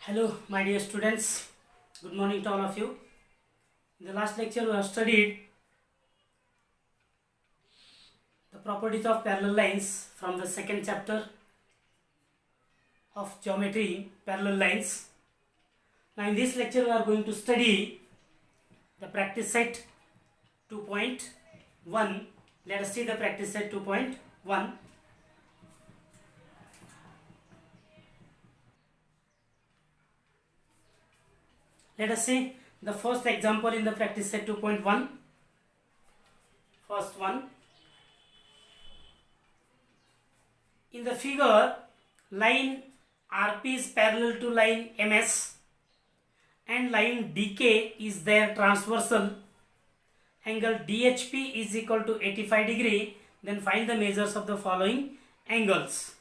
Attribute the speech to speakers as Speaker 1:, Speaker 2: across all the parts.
Speaker 1: Hello, my dear students. Good morning to all of you. In the last lecture, we have studied the properties of parallel lines from the second chapter of geometry, parallel lines. Now, in this lecture, we are going to study the practice set 2.1. Let us see the practice set 2.1. Let us see the first example in the practice set 2.1. First one. In the figure, line RP is parallel to line MS and line DK is their transversal. Angle DHP is equal to 85 degree. Then find the measures of the following angles.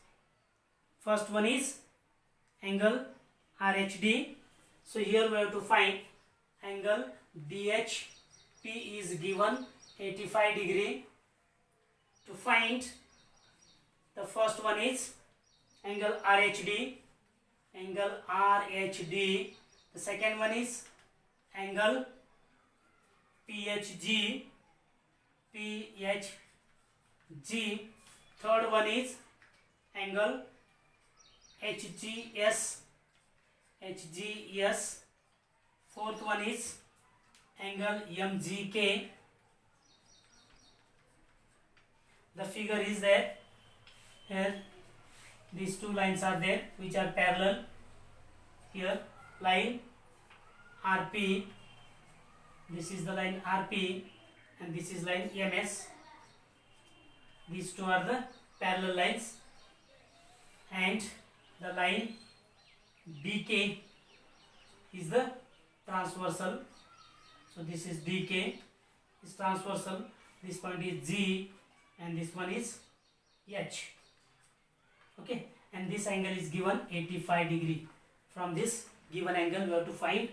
Speaker 1: First one is angle RHD. So here we have to find angle DHP is given 85 degree. To find the first one is angle RHD. Angle RHD. The second one is angle PHG. PHG. Third one is angle HGS. HGS. Fourth one is angle MGK. The figure is there. Here these two lines are there which are parallel. Here line RP. This is the line RP and this is line MS. These two are the parallel lines and the line DK is the transversal. So this is DK is transversal. This point is G and this one is H. Okay, and this angle is given 85 degree. From this given angle we have to find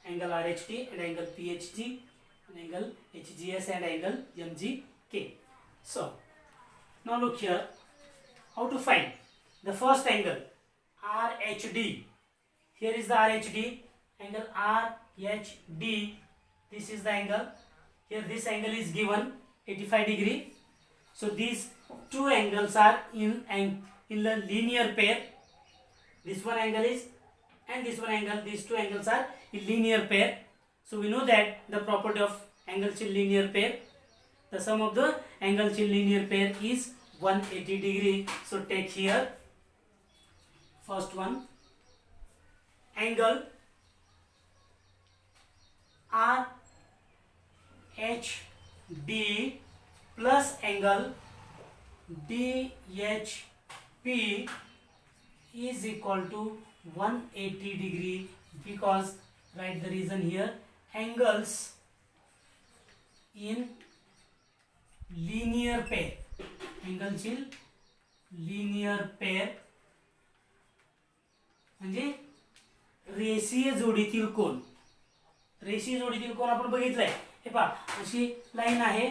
Speaker 1: angle RHD and angle PHG and angle HGS and angle MGK. So now look here, how to find the first angle RHD. Here is the RHD, angle RHD. This is the angle. Here this angle is given 85 degree. So these two angles are in the linear pair. This one angle is and this one angle. These two angles are in linear pair. So we know that the property of angles in linear pair. The sum of the angles in linear pair is 180 degree. So take here first one, angle RHD plus angle DHP is equal to 180 degree because write the reason here, angles in linear pair. Angles in linear pair म्हणजे रेषीय जोडीतील कोन. रेषीय जोडीतील कोन आपण बघितलाय. हे पहा अशी line आहे.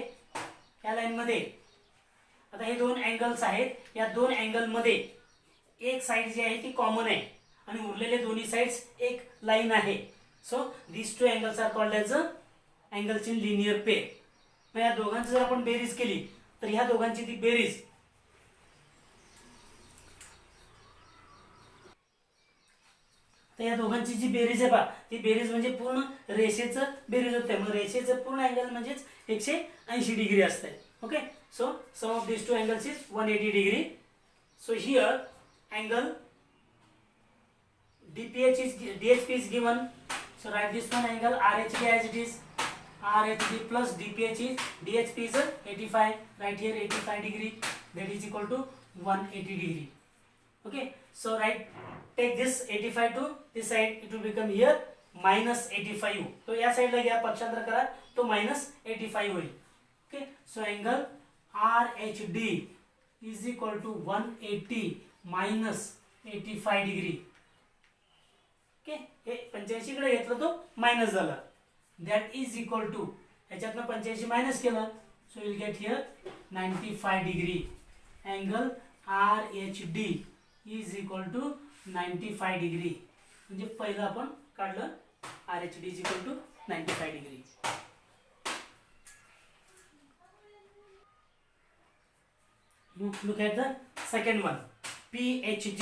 Speaker 1: या line मध्ये आता हे दोन अँगल्स आहेत. या दोन अँगल मध्ये एक साइड जी आहे ती कॉमन आहे आणि उरलेले दोन्ही साइड्स एक लाईन आहे. So this two angles are called as angles in linear pair. मग या दोघांची जर आपण बेरीज केली तर ह्या दोघांची ती बेरीज तर या दोघांची जी बेरीज आहे बा ती बेरीज म्हणजे पूर्ण रेषेचं बेरीज होते. मग रेषेचं पूर्ण अँगल म्हणजेच 180 डिग्री असते. Okay, so sum of this two angles is 180 degree. So here angle DHP is given. So write this one angle RHD as it is. RHD plus DHP is 85. Right here 85 degree. That is equal to 180 degree. Okay, so take this 85 to this side. It will become here minus 85. तो या side ला घ्या, पक्षांतर करा तो minus 85 होईल. Okay, so angle RHD is equal to 180 minus 85 degree. Okay, हे 85 कडे घेतलं तो मायनस झाला. That is equal to याच्यातनं 85 minus केलं. So you will get here 95 degree. Angle RHD is equal to 95 degree. म्हणजे पहिलं आपण काढलं RHD is equal to 95 degree. Look at the second one, PHG.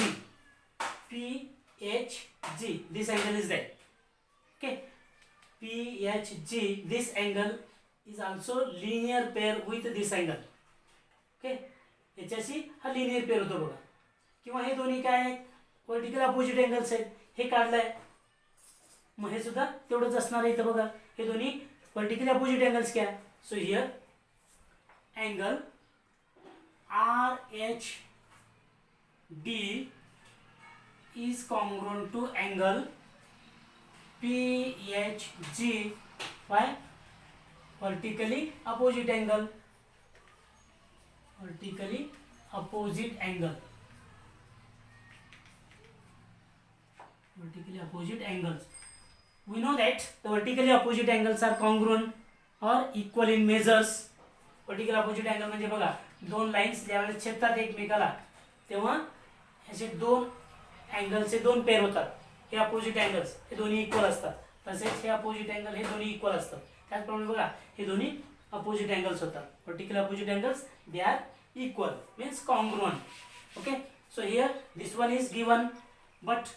Speaker 1: PHG, this angle is there. Okay, PHG, this angle is also linear pair with this angle. Okay, याच्याशी हा linear pair होतो बघा. किंवा हे दोन्ही काय आहेत, वर्टिकल अपोजिट अँगल्स आहेत. हे काढलंय, मग हे सुद्धा तेवढंच असणार आहे इथं बघा. हे दोन्ही वर्टिकल अपोजिट अँगल्स क्या. सो here angle RHD is congruent to angle PHG by vertically opposite angle. Vertically opposite angle. Vertically opposite angles. We know that the vertically opposite angles are congruent or equal in measures. Vertical opposite angle म्हणजे बघा, दोन lines ज्यावेळेस छेदतात एकमेकाला तेव्हा असे दोन अँगलचे दोन pair होतात. हे अपोजिट अँगल्स हे दोन्ही इक्वल असतात. तसेच हे अपोजिट अँगल हे दोन्ही इक्वल असतात. त्याचप्रमाणे बघा हे दोन्ही अपोजिट अँगल्स होतात. Vertical opposite angles they are equal means congruent. Okay, so here this one is given, but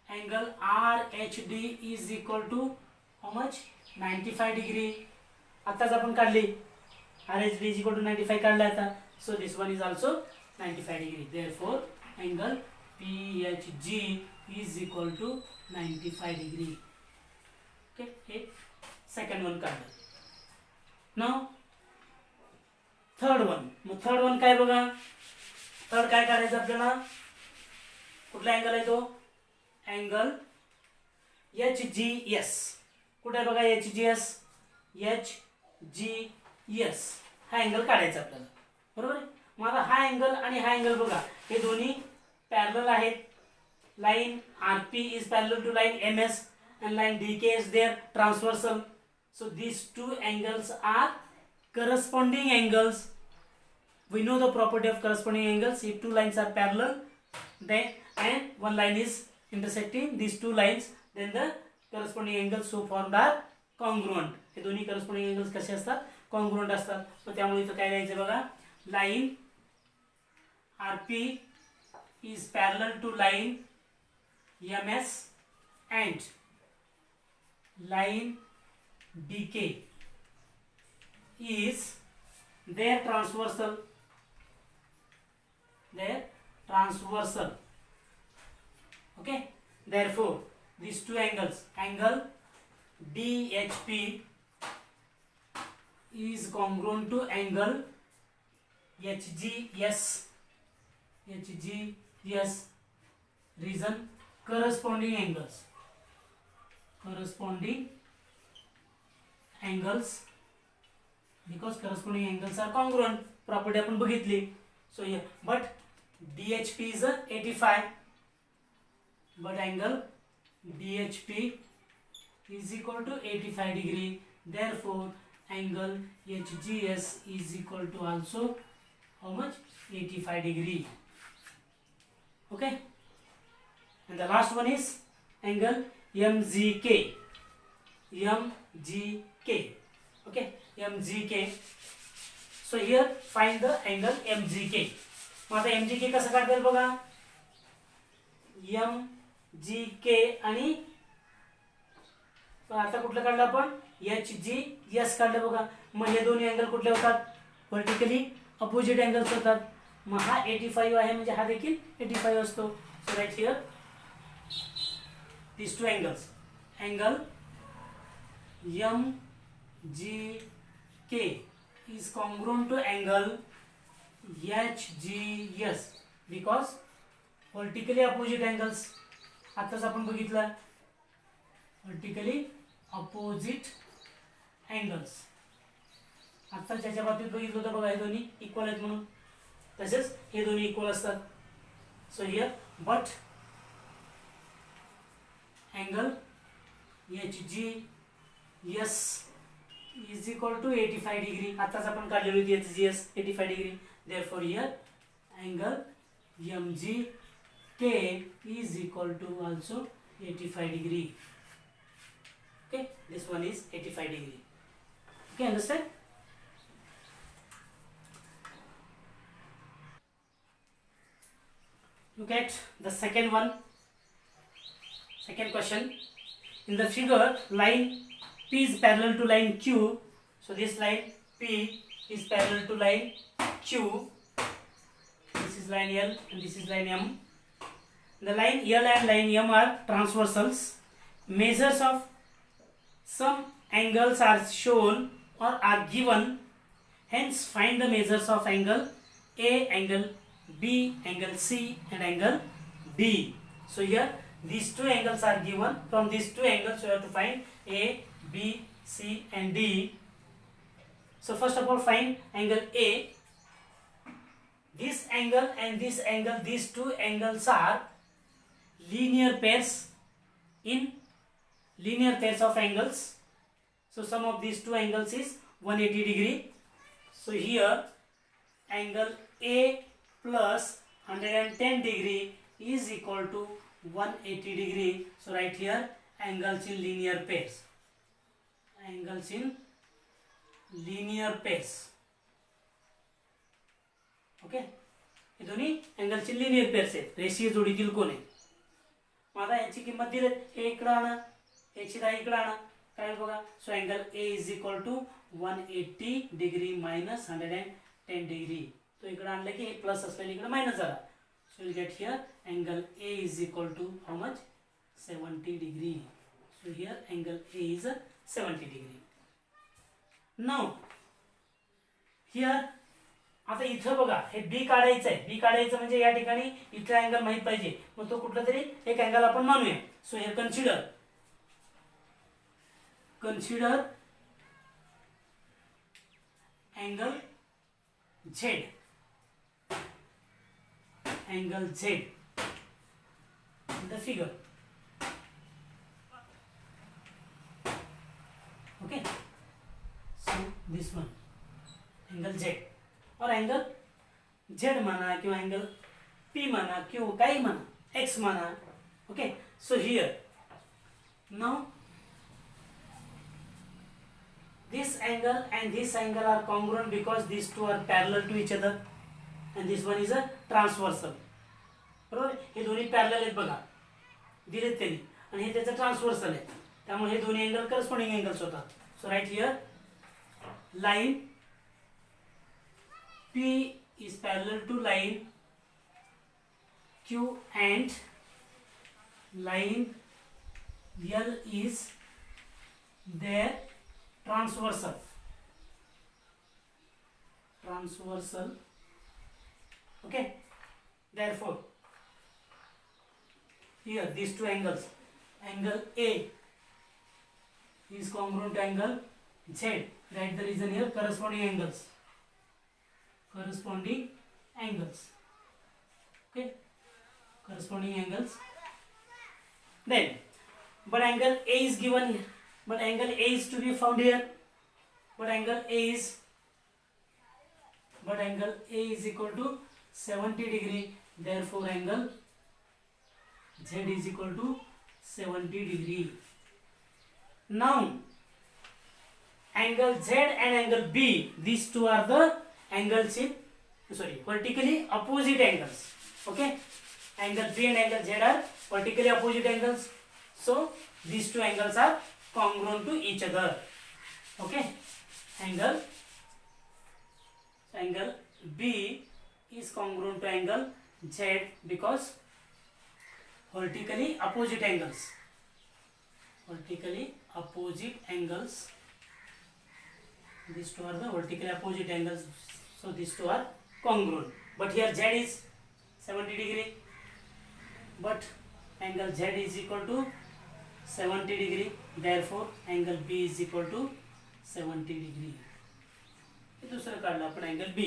Speaker 1: angle RHD is equal to how much, 95 degree. आताच आपण काढली RHD is equal to 95 काढला आता. So this one is also 95 degree. Therefore angle PHG is equal to 95 degree. Okay, hey second one काढलं. Now third one. मग third one काय बघा, third काय काढायचं आपल्याला, कुठला अँगल आहे तो, अँगल HGS. कुठे आहे बघा HGS, HGS हा अँगल काढायचा आपल्याला, बरोबर आहे. मग आता हा अँगल आणि हा अँगल बघा हे दोन्ही पॅरलल आहेत. Line RP is parallel to line MS and line DK is there transversal. So these two angles are corresponding angles. We know the property of corresponding angles. If two lines are parallel then and one line is intersecting these two lines, then the corresponding angles so formed are congruent. हे दोन्ही corresponding angles कसे असतात, congruent असतात. मग त्यामुळे इथं काय लिहायचं बघा, line RP is parallel to line MS and line DK is their transversal. Okay, therefore these two angles, angle DHP is congruent to angle HGS. Reason, corresponding angles because corresponding angles are congruent. Property आपण बघितली. So here, but DHP is a 85, but angle DHP is equal to 85 degree. Therefore angle HGS is equal to also how much, 85 degree. Okay, and the last one is angle MGK. Okay, MGK. So here find the angle MGK. मग आता MGK कसं काढता येईल बघा, MGK आणि आता कुठलं काढलं आपण, HGS काढलं बघा. मग हे दोन्ही अँगल कुठले होतात, व्हर्टिकली अपोजिट अँगल्स होतात. मग हा 85 आहे म्हणजे हा देखील 85 असतो. So right here these two angles, angle MGK is congruent to angle HGS because vertically opposite angles. आताच आपण बघितलं vertically opposite angles. आता ज्याच्या बाबतीत बघितलं होतं बघा, हे दोन्ही इक्वल आहेत म्हणून, तसेच हे दोन्ही इक्वल असतात. So here but angle HGS is equal to 85 degree. आताच आपण काढलेली होती HGS 85 degree. Therefore here angle MGK K is equal to also 85 degree. Okay, this one is 85 degree. Okay, understand? Look at the second one. Second question. In the figure, line P is parallel to line Q. So this line P is parallel to line Q. This is line L and this is line M. The line L and line M are transversals. Measures of some angles are shown or are given. Hence, find the measures of angle A, angle B, angle C and angle D. So here these two angles are given. From these two angles you have to find A, B, C and D. So first of all find angle A. This angle and this angle, these two angles are linear pairs in linear pairs of angles. So sum of these two angles is 180 degree. So here angle A plus 110 degree is equal to 180 degree. So right here angles in linear pairs. Angles in linear pairs. Okay, हे दोन्ही अँगलचे linear pairs आहेत, रेषीय जोडीतील कोण आहे. मग आता याची किंमत दिली, हे इकडे आणा, याची दहा इकडे आणा, काय बघा. So angle A is equal to 180 degree minus 110 degree. तो इकडे आणलं की प्लस असलेला इकडे मायनस झाला. So will get here angle A is equal to how much 70 degree. So here angle A is 70 degree. Now here आता इथं बघा, हे बी काढायचं आहे. बी काढायचं म्हणजे या ठिकाणी इथला अँगल माहित पाहिजे. मग तो कुठला तरी एक अँगल आपण मानूया. So here consider angle Z. Angle Z the figure. Okay, so this one angle Z और एंगल Z माना किंवा एंगल P माना किंवा काही माना, X माना. Okay, so here now this angle and this angle are congruent because these two are parallel to each other and this one is a transversal. बरोबर, हे दोन्ही पॅरलल आहेत बघा, दिलेत त्यांनी, आणि हे त्याचं ट्रान्सव्हर्सल आहे. त्यामुळे हे दोन्ही अँगल करस्पॉन्डिंग अँगल्स होतात. So right here line P is parallel to line Q and line L is their transversal. Okay, therefore here these two angles, angle A is congruent to angle Z. Write the reason here, corresponding angles. Okay, corresponding angles. Then but angle A is given here, but angle A is to be found here. But angle A is equal to 70 degree. Therefore angle Z is equal to 70 degree. Now angle Z and angle B, these two are the angles in vertically opposite angles. Okay, angle B and angle Z are vertically opposite angles. So these two angles are congruent to each other. Okay, angle B is congruent to angle Z because vertically opposite angles. These two are the vertically opposite angles. So these two are congruent. But here Z is 70 degree. But angle Z is equal to 70 degree. Therefore angle B is equal to 70 degree. हे दुसरं काढलं आपण angle B.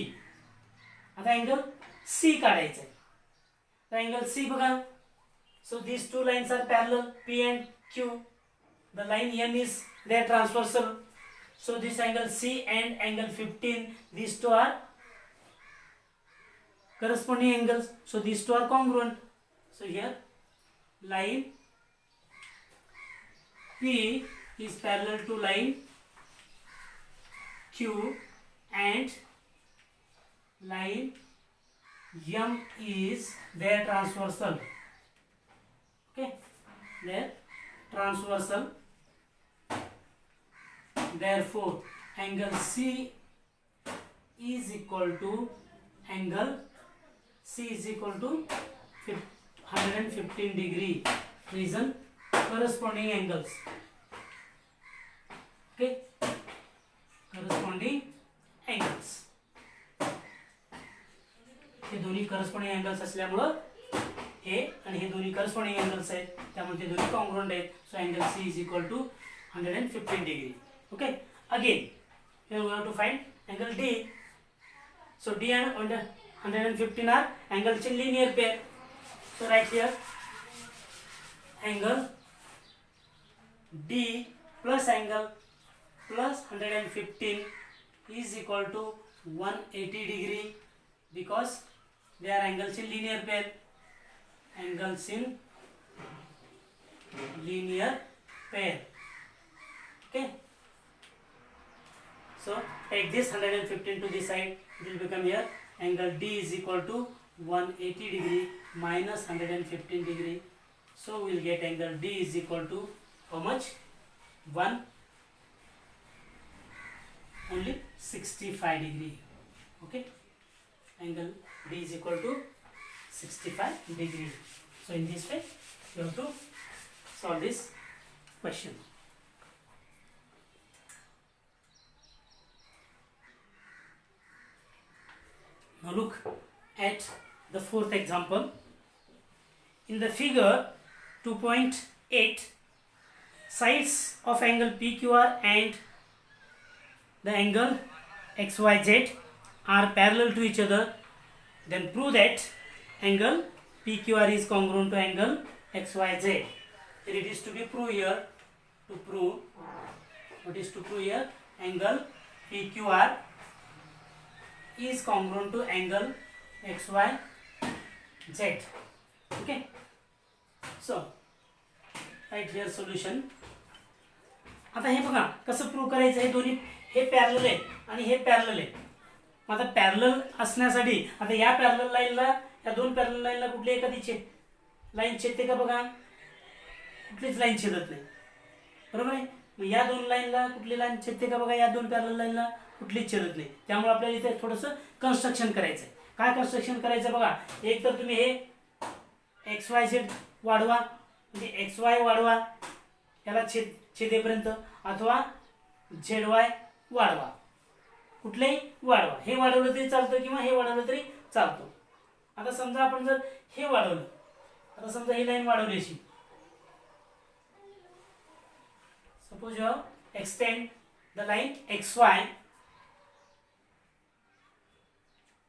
Speaker 1: आता angle C काढायचं आहे. तर angle C बघा. So these two lines are parallel, P and Q. The line N is their transversal. So this angle C and angle 15, these two are corresponding angles. So these two are congruent. So here line P is parallel to line Q and line M is their transversal. Okay, their transversal. Therefore, angle C is equal to angle C is equal to 115 degree. Reason corresponding angles. Okay, corresponding angles. हे दोन्ही corresponding angles असल्यामुळं हे आणि हे दोन्ही corresponding angles आहेत, त्यामुळे ते दोन्ही congruent आहेत. So angle C is equal to 115 degree. Okay, again here we have to find angle D. So D and 115 are angles in linear pair. So right here angle D plus angle plus 115 is equal to 180 degree because they are angles in linear pair. Angles in linear pair. Okay. So take this 115 to this side. It will become here angle D is equal to 180 degree minus 115 degree. So we will get angle D is equal to how much? Only 65 degree. Okay. Angle D is equal to 65 degree. So in this way you have to solve this question. Now look at the fourth example. In the figure 2.8, sides of angle PQR and the angle XYZ are parallel to each other. Then prove that angle PQR is congruent to angle XYZ. Here it is to be proved here. To prove, what is to prove here? Angle PQR is congruent to angle XYZ. Okay. So right here solution. आता हे बघा कसं prove करायचं. हे दोन्ही हे parallel आहे आणि हे parallel आहे. आता parallel असण्यासाठी आता या पॅरलल लाईनला या दोन पॅरलल लाईनला कुठली एखादी लाईन छेदते का बघा? कुठलीच लाईन छेदत नाही, बरोबर आहे. मग या दोन लाईनला कुठली लाईन छेदते का बघा? या दोन पॅरलल लाईनला कुठलीच छेदत नाही. त्यामुळे आपल्याला इथे थोडंसं कन्स्ट्रक्शन करायचं आहे. काय कन्स्ट्रक्शन करायचं बघा? एक तर तुम्ही हे XYZ वाढवा, म्हणजे XY वाढवा याला छेदेपर्यंत, अथवा ZY वाढवा, कुठलेही वाढवा. हे वाढवलं तरी चालतं किंवा हे वाढवलं तरी चालतं. आता समजा आपण जर हे वाढवलं, आता समजा ही लाईन वाढवली अशी, suppose you extend the line XY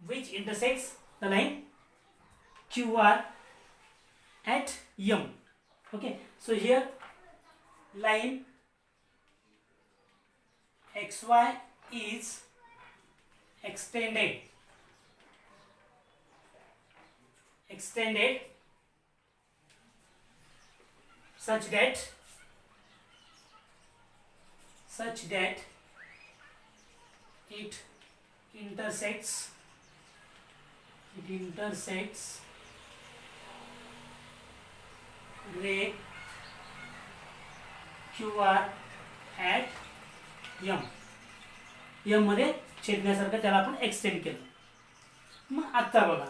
Speaker 1: which intersects the line QR at M. Okay, so here line XY is extended such that it intersects ray QR at M. M मध्ये छेदण्यासारखं त्याला आपण एक्सटेंड केलं. मग आता बघा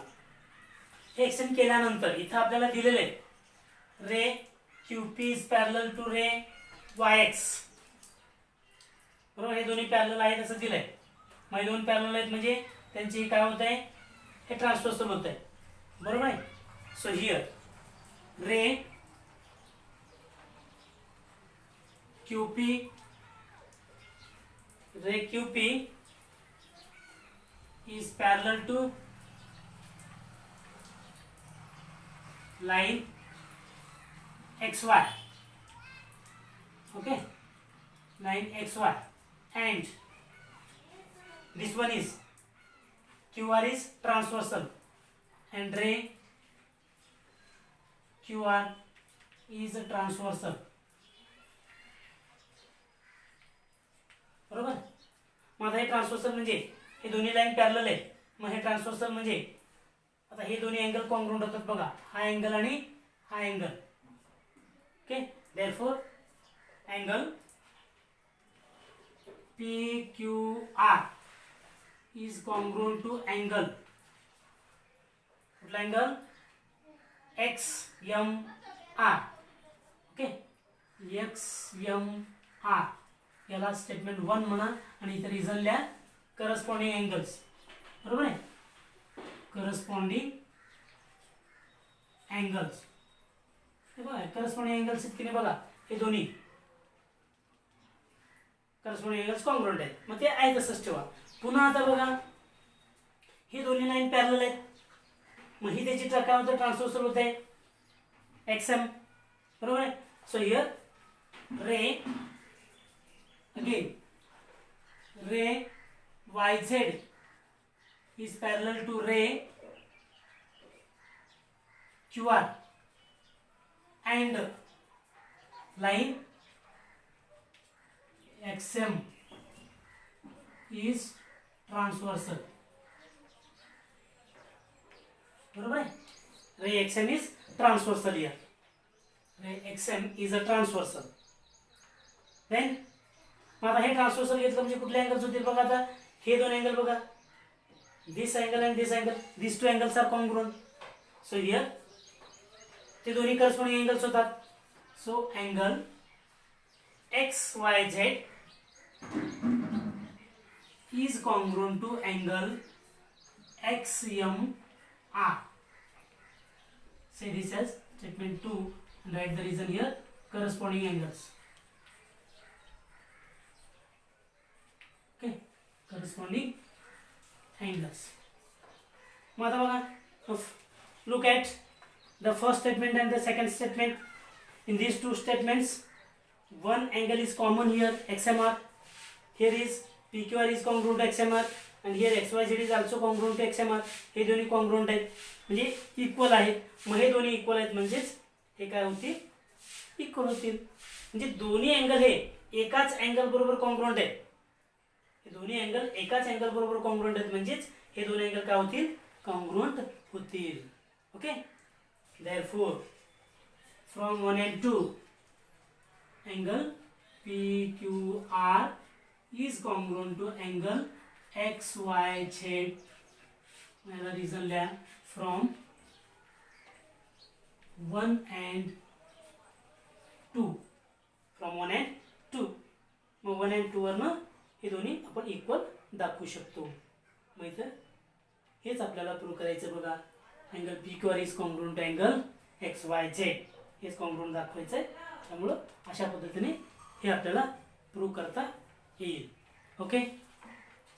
Speaker 1: हे extend केल्यानंतर इथं आपल्याला दिलेलं आहे रे QP इज पॅरलल टू रे YX. बरोबर, हे दोन्ही पॅरलल आहेत असं दिलंय. मग दोन पॅरलल आहेत म्हणजे त्यांची काय होत आहे? हे ट्रान्सव्हर्सल होत आहे, बरोबर आहे. सो हियर रे QP is parallel to line XY. Okay, line XY, and this one is QR is transversal and ray QR is transversal. बरोबर. मग आता हे ट्रान्सव्हर्सल म्हणजे हे दोन्ही लाईन पॅरलल आहे. मग हे ट्रान्सव्हर्सल म्हणजे आता हे दोन्ही अँगल कॉन्ग्रुएंट होतात बघा, हा अँगल आणि हा angle. Okay, therefore angle PQR is congruent to angle, कुठला अँगल XMR. ओके, XMR याला स्टेटमेंट 1 म्हणा आणि इथे रिझन लिहा करस्पॉन्डिंग अँगल्स. बरोबर आहे, करस्पॉन्डिंग अँगल्स. हे बघा करस्पॉन्डिंग अँगल्स इतके बघा, हे दोन्ही करस्पॉन्डिंग अँगल्स कॉन्ग्रुएंट आहेत. मग ते आहे तसंच ठेवा. पुन्हा आता बघा ही दोन्ही लाईन पॅरलल आहेत. मग ही त्याची काय होतं, ट्रान्सव्हर्सल होत आहे XM. बरोबर आहे. सो हियर रे again ray YZ is parallel to ray QR and line XM is transversal. बरोबर आहे. ray XM is transversal here. ray XM is a transversal. Then आता हे ट्रान्सव्हर्सल घेतलं म्हणजे कुठले अँगल्स होतील बघा. आता हे दोन अँगल बघा, this angle and this angle, this two angles are congruent. So here ते दोन्ही करस्पॉन्डिंग अँगल्स होतात. So angle XYZ is congruent to angle XMR. Say this as statement 2 and write the reason here, corresponding angles. Okay, corresponding angles. मग आता बघा, look at the first statement and the second statement. In these two statements, one angle is common here, XMR. Here is PQR is congruent to XMR and here XYZ is also congruent to XMR. हे दोन्ही congruent आहेत म्हणजे equal आहेत. मग हे दोन्ही equal आहेत म्हणजेच हे काय होतील, equal होतील. म्हणजे दोन्ही अँगल हे एकाच अँगल बरोबर कॉन्ग्रुएंट आहेत. हे दोन्ही अँगल एकाच अँगल बरोबर कॉन्ग्रुएंट आहेत म्हणजेच हे दोन्ही अँगल काय होतील, कॉन्ग्रुएंट होतील. Okay, therefore from 1 and 2 angle PQR is congruent to angle XYZ. मला रिझन लिहा from 1 and 2. From 1 and 2. Mug 1 and 2 वरनं हे दोन्ही आपण इक्वल दाखवू शकतो. मग इथं हेच आपल्याला प्रूव्ह करायचं बघा. Angle PQR is congruent to angle XYZ हेच कॉन्ग्रुएंट दाखवायचं आहे. त्यामुळं अशा पद्धतीने हे आपल्याला प्रूव्ह करता येईल. Okay,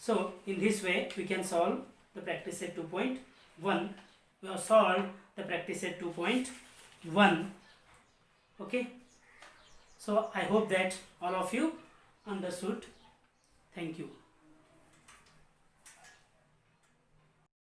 Speaker 1: so in this way we can solve the practice set 2.1. We have solve the practice set 2.1. Okay, so I hope that all of you understood. Thank you.